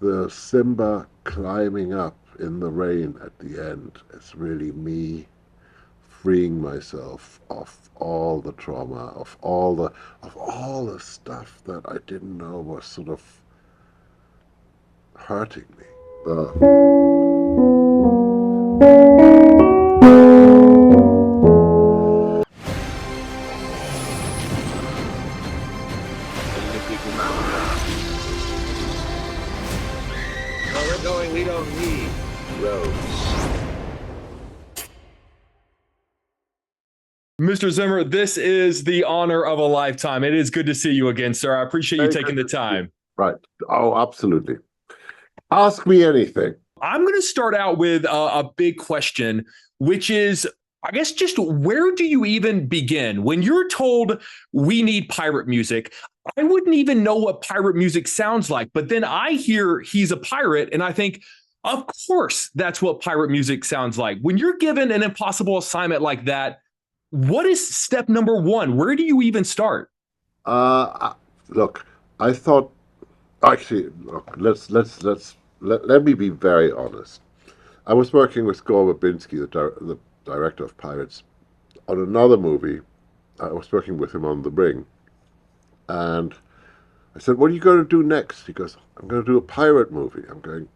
the Simba climbing up in the rain at the end is really me freeing myself of all the trauma, of all the stuff that I didn't know was sort of hurting me. Olympic mountain. Where we're going, we don't need roads. Mr. Zimmer, this is the honor of a lifetime. It is good to see you again, sir. I appreciate you Very taking good the to see you. time. Right. Oh, absolutely. Ask me anything. I'm going to start out with a big question, which is, I guess, just where do you even begin? When you're told we need pirate music, I wouldn't even know what pirate music sounds like. But then I hear he's a pirate, and I think, of course, that's what pirate music sounds like. When you're given an impossible assignment like that, what is step number one? Where do you even start? Uh, Look, I thought actually, look, let me be very honest. I was working with Gore Verbinski, the director of Pirates, on another movie. I was working with him on The Ring, and I said, "What are you going to do next?" He goes, "I'm going to do a pirate movie." I'm going,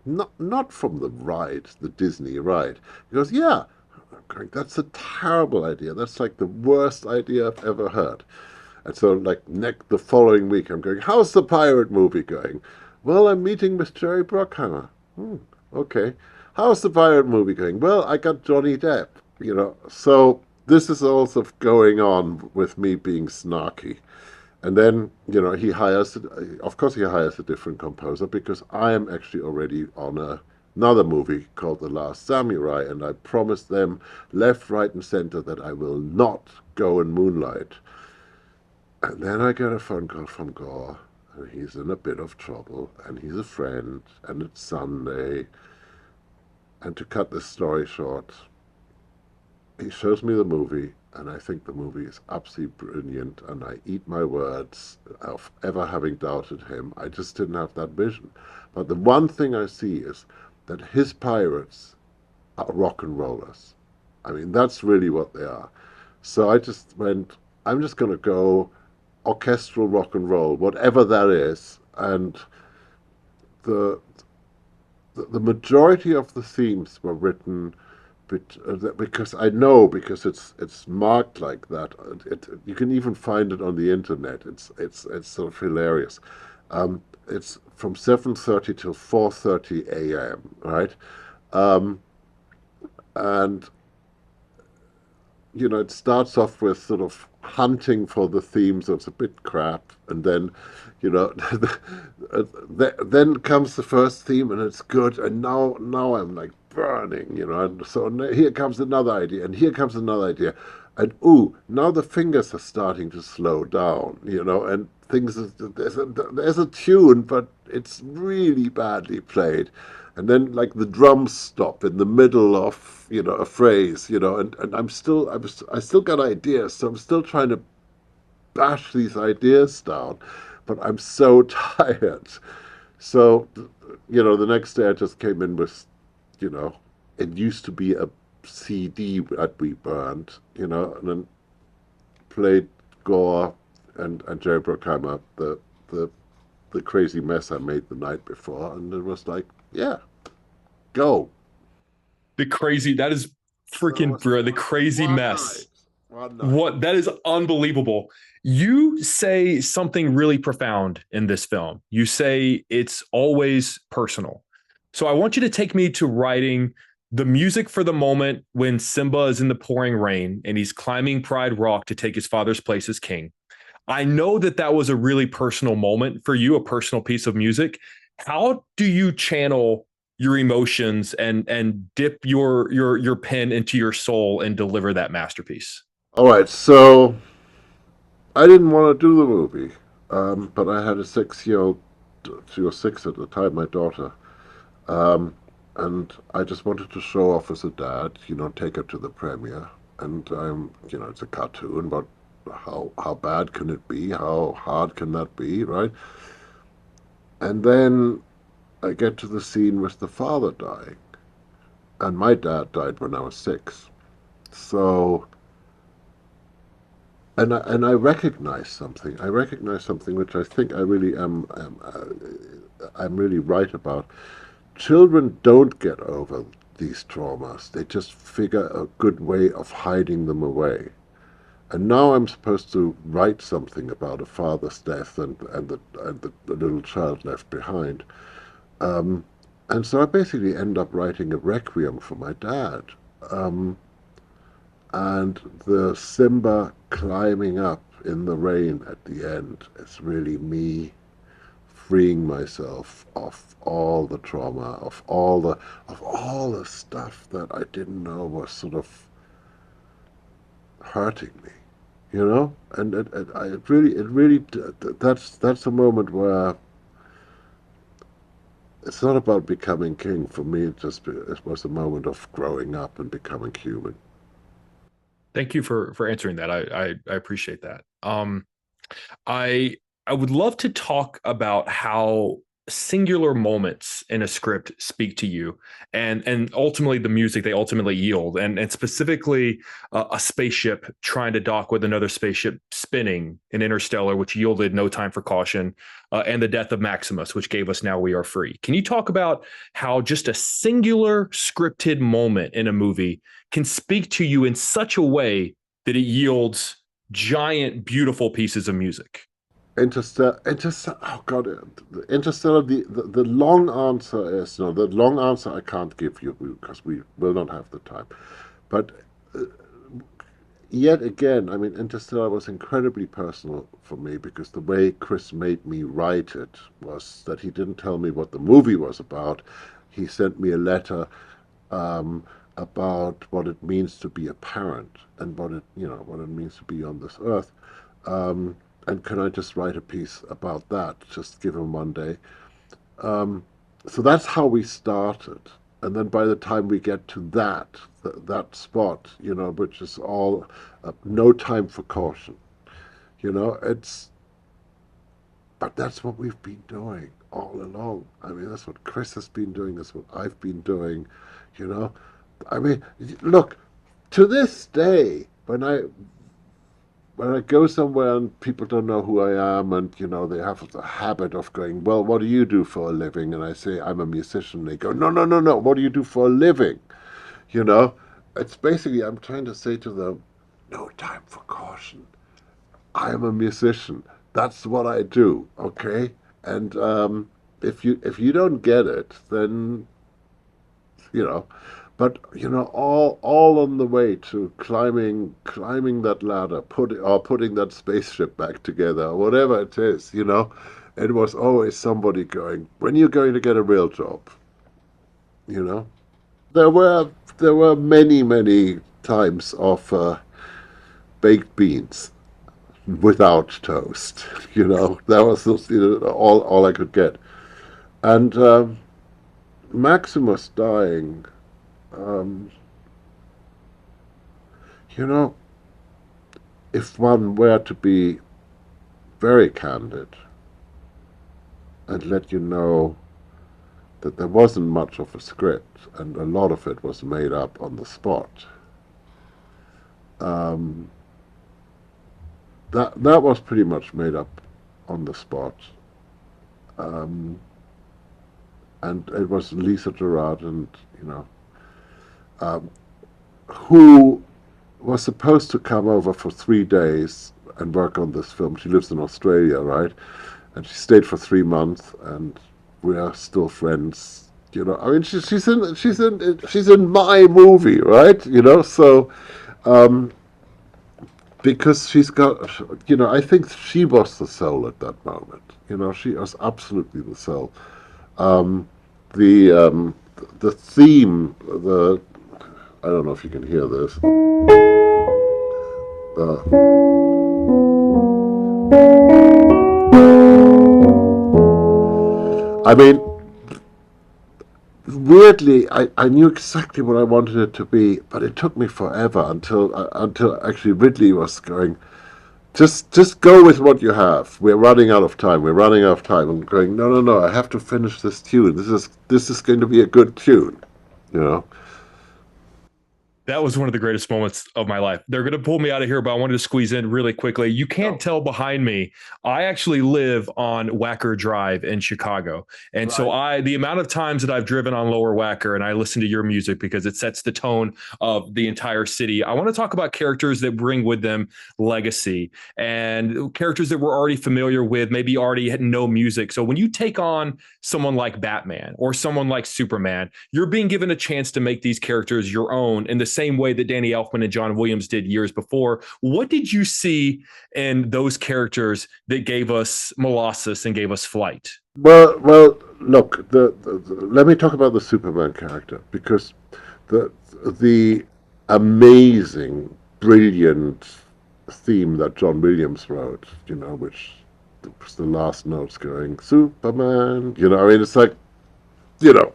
not from the ride, the Disney ride. He goes, "Yeah." I'm going, "That's a terrible idea. That's like the worst idea I've ever heard." And so, like, the following week, I'm going, "How's the pirate movie going?" "Well, I'm meeting Miss Jerry Bruckheimer." Okay. "How's the pirate movie going?" "Well, I got Johnny Depp." So this is also going on with me being snarky. And then, of course, he hires a different composer because I am actually already on another movie called The Last Samurai, and I promised them left, right, and center that I will not go and moonlight. And then I get a phone call from Gore, and he's in a bit of trouble, and he's a friend, and it's Sunday. And to cut this story short, he shows me the movie, and I think the movie is absolutely brilliant, and I eat my words of ever having doubted him. I just didn't have that vision. But the one thing I see is that his pirates are rock and rollers. I mean, that's really what they are. So I just went, I'm just going to go orchestral rock and roll, whatever that is. And the the majority of the themes were written because I know because it's marked like that. You can even find it on the internet. It's sort of hilarious. It's from 7:30 till 4:30 a.m. Right, um, and it starts off with sort of hunting for the themes that's a bit crap, and then, then comes the first theme, and it's good, and now I'm like burning, and so here comes another idea, and here comes another idea, and ooh, now the fingers are starting to slow down, and there's a tune, but it's really badly played, and then like the drums stop in the middle of a phrase, and I still got ideas, so I'm still trying to bash these ideas down, but I'm so tired. So the next day I just came in with, you know it used to be a CD that we burned, and then played Gore and Jerry Bruckheimer the the crazy mess I made the night before, and it was like, yeah, go. That is So it freaking was brilliant. The crazy one mess. night. One night. What that is unbelievable. You say something really profound in this film. You say it's always personal. So I want you to take me to writing the music for the moment when Simba is in the pouring rain and he's climbing Pride Rock to take his father's place as king. I know that that was a really personal moment for you, a personal piece of music. How do you channel your emotions and dip your pen into your soul and deliver that masterpiece? All right, so I didn't want to do the movie, but I had a 6-year-old. She was 6 at the time, my daughter, um, and I just wanted to show off as a dad. Take her to the premiere, and it's a cartoon, but how bad can it be? How hard can that be, right? And then I get to the scene with the father dying, and my dad died when I was 6. So, and I recognize something. I recognize something which I think I really I'm really right about. Children don't get over these traumas. They just figure a good way of hiding them away. And now I'm supposed to write something about a father's death and the little child left behind. Um, and so I basically end up writing a requiem for my dad. Um, and the Simba climbing up in the rain at the end is really me freeing myself of all the trauma, of all the stuff that I didn't know was sort of hurting me, and that's a moment where it's not about becoming king for me. It was a moment of growing up and becoming human. Thank you for answering that. I appreciate that. I I would love to talk about how singular moments in a script speak to you, and ultimately the music they ultimately yield, and specifically a spaceship trying to dock with another spaceship spinning in Interstellar, which yielded No Time for Caution, and the death of Maximus, which gave us Now We Are Free. Can you talk about how just a singular scripted moment in a movie can speak to you in such a way that it yields giant, beautiful pieces of music? Interstellar. Oh God, Interstellar. The long answer is no. The long answer I can't give you because we will not have the time. But yet again, I mean, Interstellar was incredibly personal for me because the way Chris made me write it was that he didn't tell me what the movie was about. He sent me a letter um, about what it means to be a parent and what it means to be on this earth. Um, and can I just write a piece about that? Just give him one day. Um, so that's how we started. And then by the time we get to that spot, which is all no time for caution, but that's what we've been doing all along. I mean, that's what Chris has been doing. That's what I've been doing, you know. I mean, look, to this day, when I go somewhere and people don't know who I am, and they have the habit of going, "Well, what do you do for a living?" And I say, "I'm a musician." They go, "No, no, no, no. What do you do for a living?" You know, it's basically I'm trying to say to them, "No time for caution. I am a musician. That's what I do." Okay, and if you don't get it, then you know but all on the way to climbing that ladder, putting that spaceship back together, or whatever it is, it was always somebody going, when are you going to get a real job, you know there were many, many times of baked beans without toast. That was just, all I could get. And Maximus dying, um, you know if one were to be very candid and let you know that there wasn't much of a script and a lot of it was made up on the spot, um, that was pretty much made up on the spot. Um, and it was Lisa Gerard, and um, who was supposed to come over for 3 days and work on this film. She lives in Australia, right? And she stayed for 3 months, and we are still friends. I mean, she's in my movie, right? So um, because she's got, I think she was the soul at that moment. She was absolutely the soul. Um, the the theme, the I don't know if you can hear this. I mean, weirdly, I knew exactly what I wanted it to be, but it took me forever until actually Ridley was going, just go with what you have. We're running out of time. We're running out of time. I'm going, no, no, no. I have to finish this tune. This is going to be a good tune. You know. That was one of the greatest moments of my life. They're going to pull me out of here, but I wanted to squeeze in really quickly. You can't tell behind me. I actually live on Wacker Drive in Chicago. And so the amount of times that I've driven on Lower Wacker and I listen to your music because it sets the tone of the entire city. I want to talk about characters that bring with them legacy and characters that we're already familiar with, maybe already know music. So when you take on someone like Batman or someone like Superman, you're being given a chance to make these characters your own in the same way that Danny Elfman and John Williams did years before. What did you see in those characters that gave us Molossus and gave us Flight? Well, look. Let me talk about the Superman character because the amazing, brilliant theme that John Williams wrote. Which was the last notes going Superman. I mean, it's like, you know,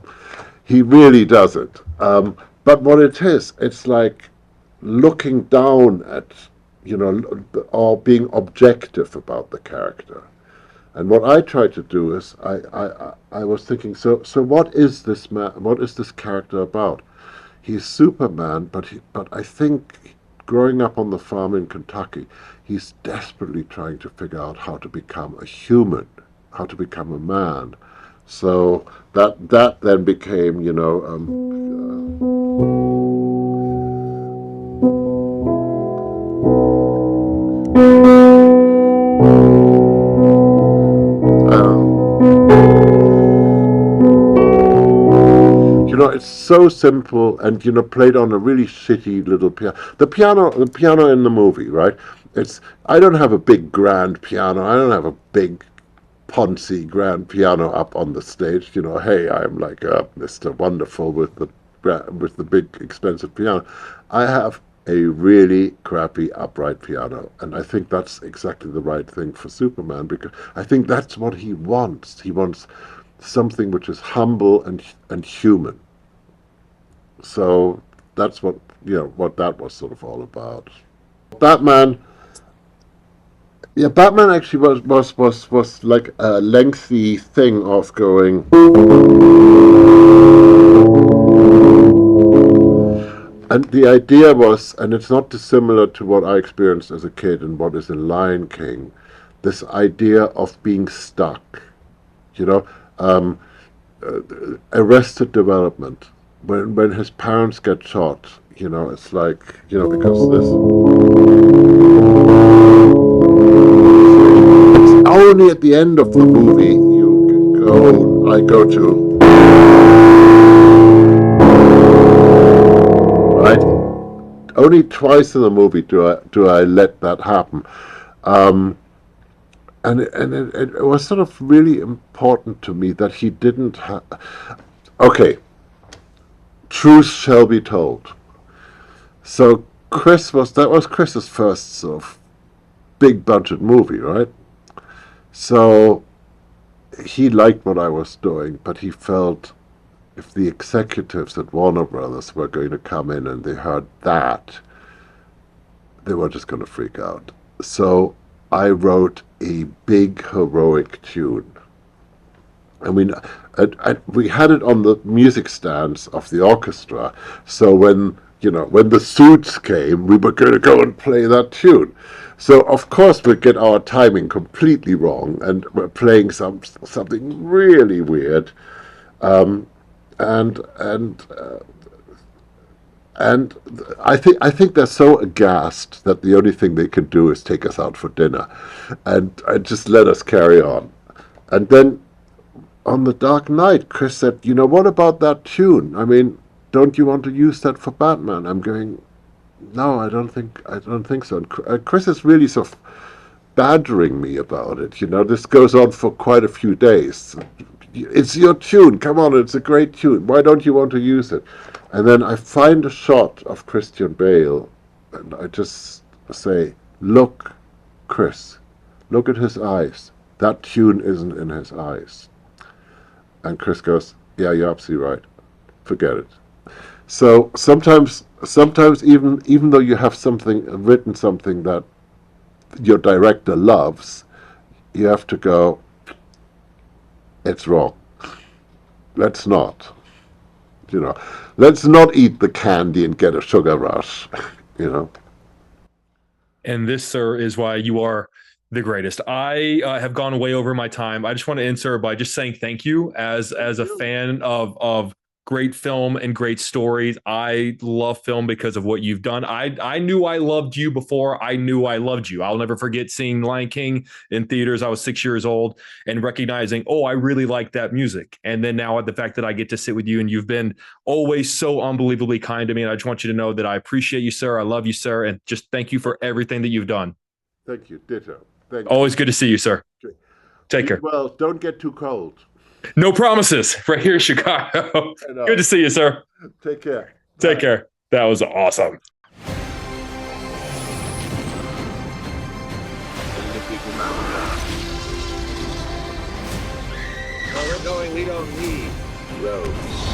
he really does it. But what it is, it's like looking down at, or being objective about the character. And what I try to do is, I was thinking, so what is this man? What is this character about? He's Superman, but I think growing up on the farm in Kentucky, he's desperately trying to figure out how to become a human, how to become a man. So that then became, it's so simple and played on a really shitty little piano. The piano in the movie, right? I don't have a big grand piano. I don't have a big Ponzi grand piano up on the stage. Hey, I'm like Mr. Wonderful with the big expensive piano. I have a really crappy upright piano, and I think that's exactly the right thing for Superman because I think that's what he wants. He wants something which is humble and human. So that's what that was sort of all about. Batman. Yeah, Batman actually was like a lengthy thing of going. And the idea was, and it's not dissimilar to what I experienced as a kid and what is in Lion King, this idea of being stuck. You know, Arrested Development. When his parents get shot, it's like, because this. It's only at the end of the movie I go to. Right? Only twice in the movie do I let that happen. And it was sort of really important to me that he didn't have. Okay. Truth shall be told. So that was Chris's first sort of big budget movie, right? So he liked what I was doing, but he felt if the executives at Warner Brothers were going to come in and they heard that, they were just going to freak out. So I wrote a big heroic tune. I mean, we had it on the music stands of the orchestra. So when the suits came, we were going to go and play that tune. So of course we get our timing completely wrong, and we're playing something really weird, and I think they're so aghast that the only thing they can do is take us out for dinner, and just let us carry on, and then. On the Dark Knight, Chris said, what about that tune? I mean, don't you want to use that for Batman? I'm going, no, I don't think so. And Chris is really sort of badgering me about it. This goes on for quite a few days. It's your tune. Come on, it's a great tune. Why don't you want to use it? And then I find a shot of Christian Bale, and I just say, look, Chris, look at his eyes. That tune isn't in his eyes. And Chris goes, yeah, you're absolutely right. Forget it. So sometimes even though you have written something that your director loves, you have to go, it's wrong. Let's not. Let's not eat the candy and get a sugar rush. you know. And this, sir, is why you are the greatest. I have gone way over my time. I just want to end, sir, by just saying thank you as a fan of great film and great stories. I love film because of what you've done. I knew I loved you before I knew I loved you. I'll never forget seeing Lion King in theaters. I was 6 years old and recognizing, oh, I really like that music. And then now the fact that I get to sit with you and you've been always so unbelievably kind to me. And I just want you to know that I appreciate you, sir. I love you, sir. And just thank you for everything that you've done. Thank you. Ditto. Thank you. Always good to see you, sir. Okay. Take care. Well, don't get too cold. No promises right here in Chicago. Good to see you, sir. Take care. Take care. That was awesome. Where we're going, we don't need roads.